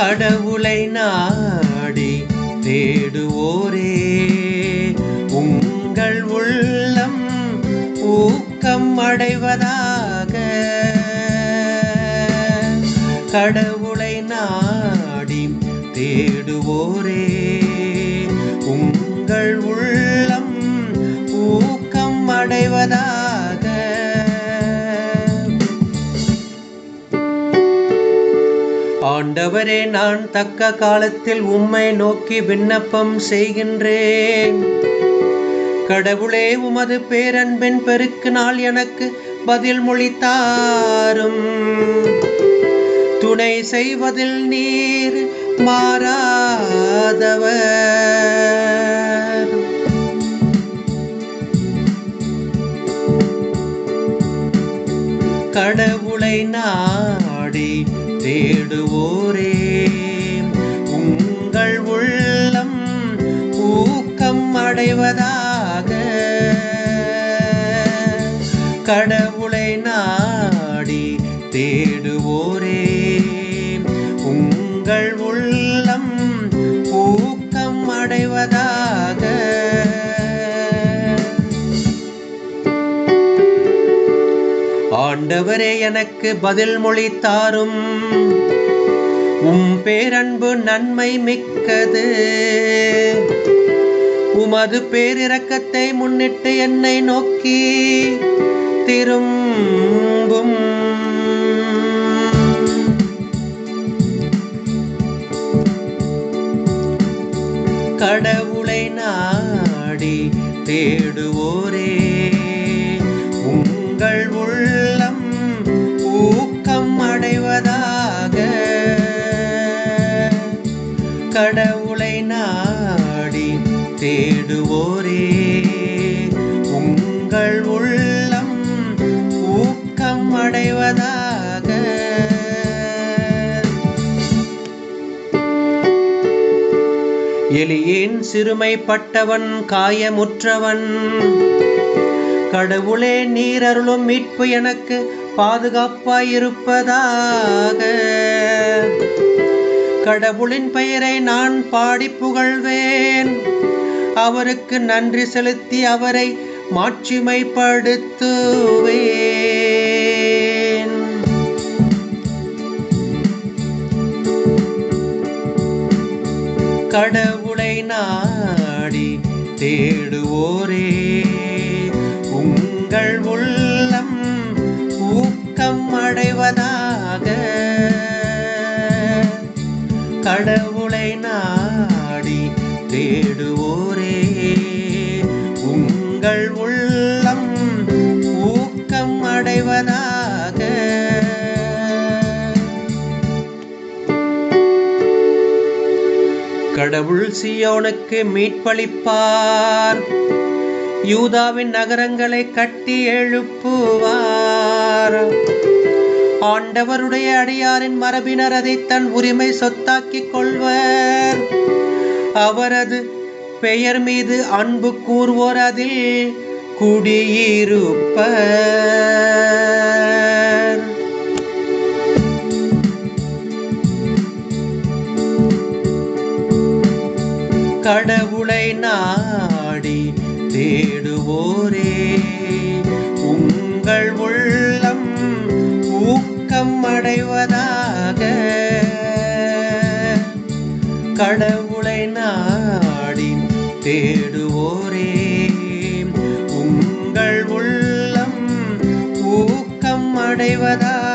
கடவுளை நாடி தேடுவோரே உங்கள் உள்ளம் ஊக்கம் அடைவதாக. கடவுளை நாடி தேடுவோரே உங்கள் உள்ளம் ஊக்கம் அடைவதாக. ஆண்டவரே, நான் தக்க காலத்தில் உம்மை நோக்கி விண்ணப்பம் செய்கின்றேன். கடவுளே, உமது பேரன்பின் பெருக்கினால் எனக்கு பதில் மொழித்தாரும். துணை செய்வதில் நீர் மாறாதவர். கடவுளை நாடி தேடுவோரே உங்கள் உள்ளம் ஊக்கம் அடைவதாக. கடவுளை நாடி தேடுவோரே உங்கள் உள்ளம் ஊக்கம் அடைவதாக. ஆண்டவரே, எனக்கு பதில் மொழித்தாரும். உம் பேரன்பு நன்மை மிக்கது. உமது பேரிரக்கத்தை முன்னிட்டு என்னை நோக்கி திரும்பும். கடவுளை நாடி தேடுவோரே உங்கள் உள்ளம் ஊக்கம் அடைவதாக. கடவுளை நாடி தேடுவோரே உங்கள் உள்ளம் ஊக்கம் அடைவதாக. எலியேன் சிறுமைப்பட்டவன் காயமுற்றவன். கடவுளே, நீர் அருளும் மீட்பு எனக்கு பாதுகாப்பாயிருப்பதாக. கடவுளின் பெயரை நான் பாடி புகழ்வேன். அவருக்கு நன்றி செலுத்தி அவரை மாட்சிமைப்படுத்துவேன். கடவுளை நாடி தேடுவோரே உங்கள் உள்ளம் ஊக்கம் அடைவதாக. கடவுளை நாடி தேடுவோரே உங்கள் உள்ளம் ஊக்கம் அடைவதாக. கடவுள் சீயோனுக்கு மீட்பளிப்பார். யூதாவின் நகரங்களை கட்டி எழுப்புவார். ஆண்டவருடைய அடியாரின் மரபினர் அதை தன் உரிமை சொத்தாக்கிக் கொள்வர். அவரது பெயர் மீது அன்பு கூர்வோர் அதில் குடியிருப்பர். கடவுளை நாடி தேடுவோரே உங்கள் உள்ளம் ஊக்கம் அடைவதாக. கடவுளை நாடி தேடுவோரே உங்கள் உள்ளம் ஊக்கம் அடைவதாக.